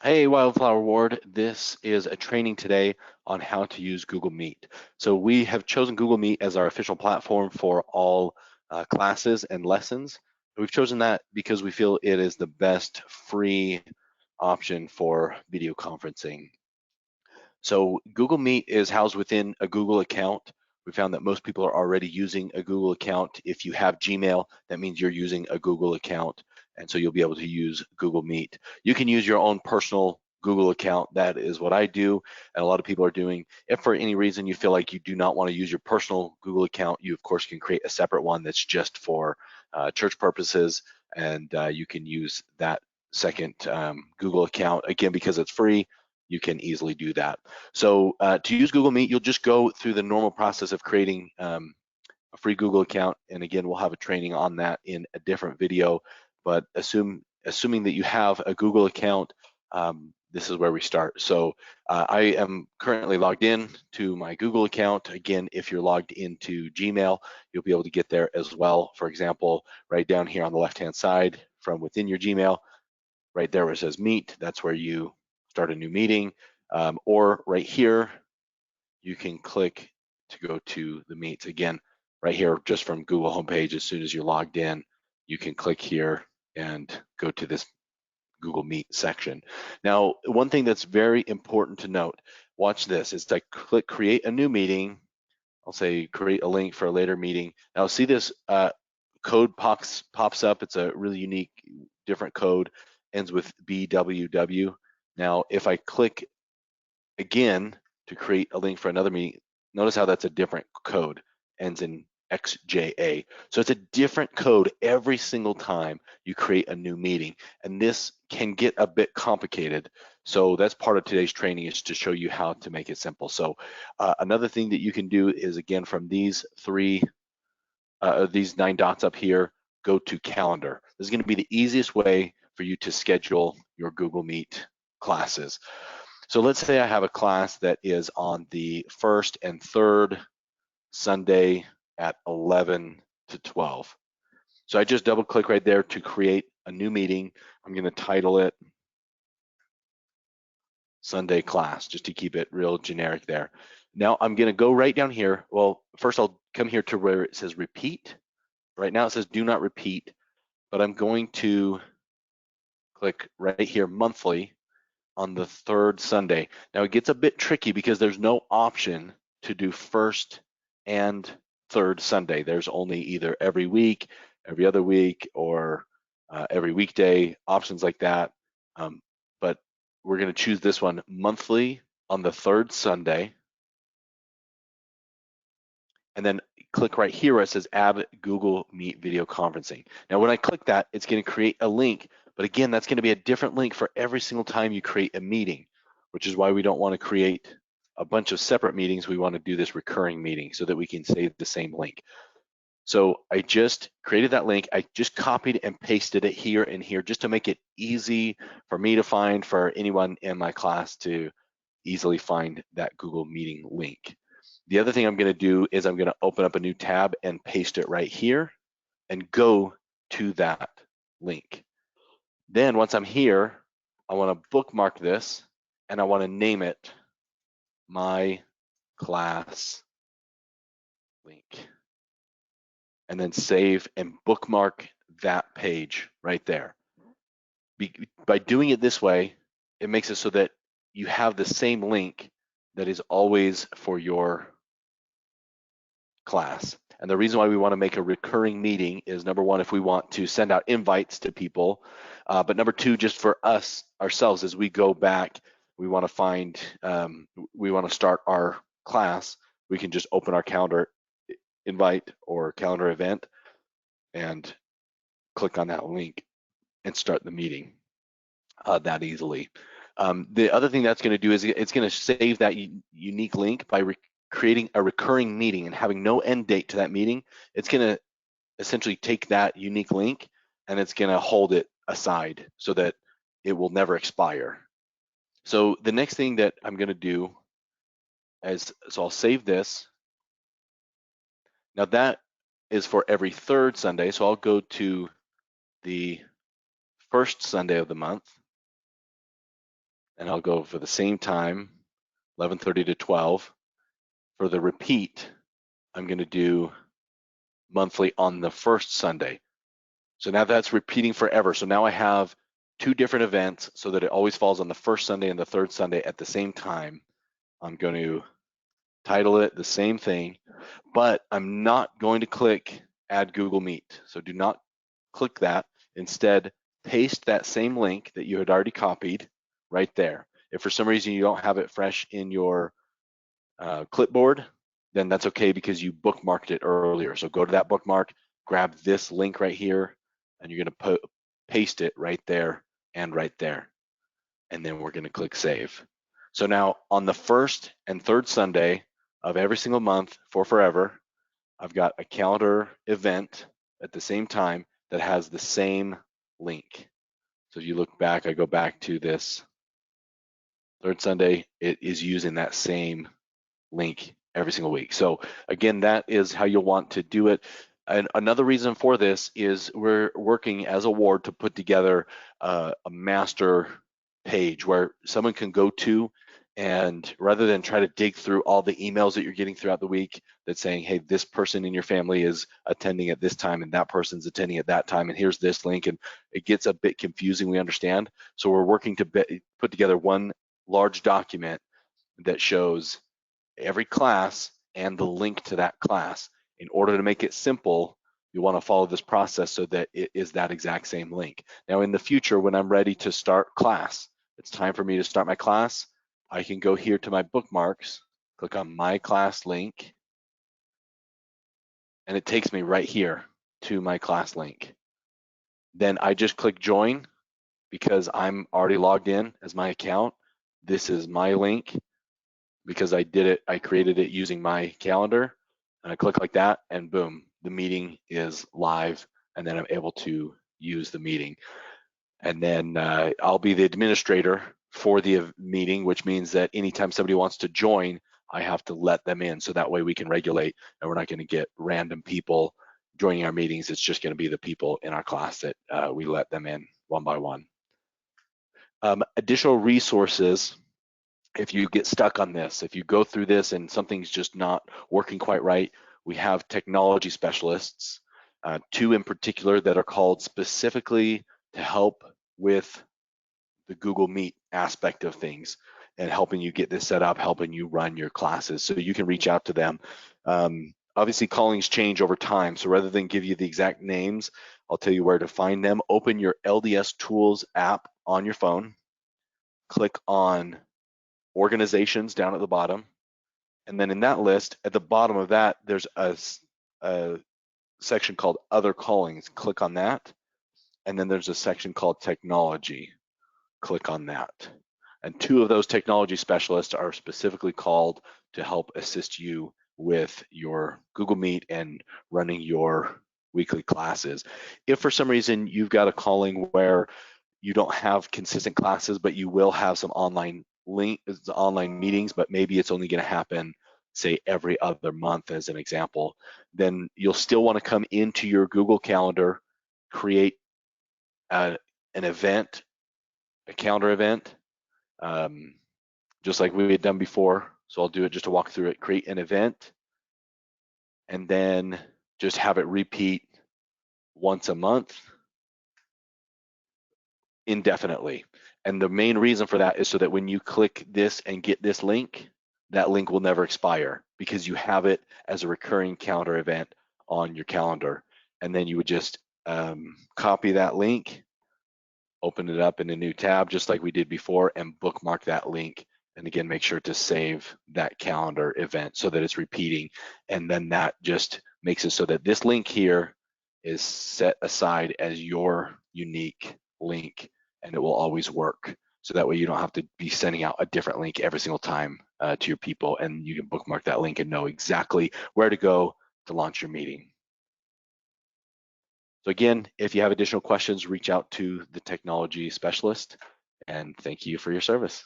Hey, Wildflower Ward. This is a training today on how to use Google Meet. So we have chosen Google Meet as our official platform for all classes and lessons. We've chosen that because we feel it is the best free option for video conferencing. So Google Meet is housed within a Google account. We found that most people are already using a Google account. If you have Gmail, that means you're using a Google account, and so you'll be able to use Google Meet. You can use your own personal Google account. That is what I do, and a lot of people are doing. If for any reason you feel like you do not want to use your personal Google account, you of course can create a separate one that's just for church purposes, and you can use that second Google account. Again, because it's free, you can easily do that. So to use Google Meet, you'll just go through the normal process of creating a free Google account. And again, we'll have a training on that in a different video. But assuming that you have a Google account, this is where we start. So I am currently logged in to my Google account. Again, if you're logged into Gmail, you'll be able to get there as well. For example, right down here on the left-hand side from within your Gmail, right there where it says Meet, that's where you start a new meeting. Or right here, you can click to go to the Meets. Again, right here, just from Google homepage, as soon as you're logged in, you can click here and go to this Google Meet section. Now, one thing that's very important to note, watch this, is to click create a new meeting. I'll say create a link for a later meeting. Now see this code pops up. It's a really unique, different code, ends with BWW. Now, if I click again to create a link for another meeting, notice how that's a different code, ends in XJA. So it's a different code every single time you create a new meeting. And this can get a bit complicated. So that's part of today's training, is to show you how to make it simple. So another thing that you can do is, again, from these these 9 dots up here, go to calendar. This is going to be the easiest way for you to schedule your Google Meet classes. So let's say I have a class that is on the first and third Sunday at 11 to 12. So I just double click right there to create a new meeting. I'm going to title it Sunday class, just to keep it real generic there. Now I'm going to go right down here. Well, first I'll come here to where it says repeat. Right now it says do not repeat, but I'm going to click right here, monthly, on the third Sunday. Now it gets a bit tricky because there's no option to do first and third Sunday. There's only either every week, every other week, or every weekday, options like that. But we're going to choose this one, monthly on the third Sunday. And then click right here where it says add Google Meet video conferencing. Now when I click that, it's going to create a link, but again, that's going to be a different link for every single time you create a meeting, which is why we don't want to create a bunch of separate meetings. We want to do this recurring meeting so that we can save the same link. So I just created that link. I just copied and pasted it here and here just to make it easy for me to find, for anyone in my class to easily find that Google Meeting link. The other thing I'm going to do is I'm going to open up a new tab and paste it right here and go to that link. Then once I'm here, I want to bookmark this and I want to name it my class link, and then save and bookmark that page right there. By doing it this way, it makes it so that you have the same link that is always for your class. And the reason why we want to make a recurring meeting is, number one, if we want to send out invites to people, but number two, just for us ourselves, as we go back, we want to find, we want to start our class, we can just open our calendar invite or calendar event and click on that link and start the meeting that easily. The other thing that's going to do is it's going to save that unique link by creating a recurring meeting and having no end date to that meeting. It's going to essentially take that unique link and it's going to hold it aside so that it will never expire. So the next thing that I'm going to do is, so I'll save this. Now that is for every third Sunday. So I'll go to the first Sunday of the month. and I'll go for the same time, 11:30 to 12. For the repeat, I'm going to do monthly on the first Sunday. So now that's repeating forever. So now I have 2 different events so that it always falls on the first Sunday and the third Sunday at the same time. I'm going to title it the same thing, but I'm not going to click Add Google Meet. So do not click that. Instead, paste that same link that you had already copied right there. If for some reason you don't have it fresh in your clipboard, then that's okay because you bookmarked it earlier. So go to that bookmark, grab this link right here, and you're going to paste it right there and right there. And then we're going to click Save. So now on the first and third Sunday of every single month for forever, I've got a calendar event at the same time that has the same link. So if you look back, I go back to this third Sunday, it is using that same link every single week. So again, that is how you'll want to do it. And another reason for this is we're working as a ward to put together a master page where someone can go to, and rather than try to dig through all the emails that you're getting throughout the week that's saying, hey, this person in your family is attending at this time and that person's attending at that time and here's this link, and it gets a bit confusing, we understand. So we're working to put together one large document that shows every class and the link to that class. In order to make it simple, you want to follow this process so that it is that exact same link. Now in the future, when I'm ready to start class, it's time for me to start my class, I can go here to my bookmarks, click on my class link, and it takes me right here to my class link. Then I just click join because I'm already logged in as my account. This is my link because I created it using my calendar, and I click like that and boom, the meeting is live, and then I'm able to use the meeting. And then I'll be the administrator for the meeting, which means that anytime somebody wants to join, I have to let them in, so that way we can regulate and we're not going to get random people joining our meetings. It's just going to be the people in our class that we let them in one by one. Additional resources, if you get stuck on this, if you go through this and something's just not working quite right, we have technology specialists, 2 in particular that are called specifically to help with the Google Meet aspect of things and helping you get this set up, helping you run your classes. So you can reach out to them. Obviously, callings change over time. So rather than give you the exact names, I'll tell you where to find them. Open your LDS Tools app on your phone, click on organizations down at the bottom, and then in that list at the bottom of that there's a section called other callings. Click on that, and then there's a section called technology. Click on that, and 2 of those technology specialists are specifically called to help assist you with your Google Meet and running your weekly classes. If for some reason you've got a calling where you don't have consistent classes, but you will have some online meetings, but maybe it's only going to happen, say, every other month as an example, then you'll still want to come into your Google Calendar, create an event, a calendar event, just like we had done before. So I'll do it just to walk through it. Create an event, and then just have it repeat once a month indefinitely. And the main reason for that is so that when you click this and get this link, that link will never expire because you have it as a recurring calendar event on your calendar. And then you would just copy that link, open it up in a new tab just like we did before, and bookmark that link. And again, make sure to save that calendar event so that it's repeating. And then that just makes it so that this link here is set aside as your unique link, and it will always work. So that way you don't have to be sending out a different link every single time to your people, and you can bookmark that link and know exactly where to go to launch your meeting. So again, if you have additional questions, reach out to the technology specialist, and thank you for your service.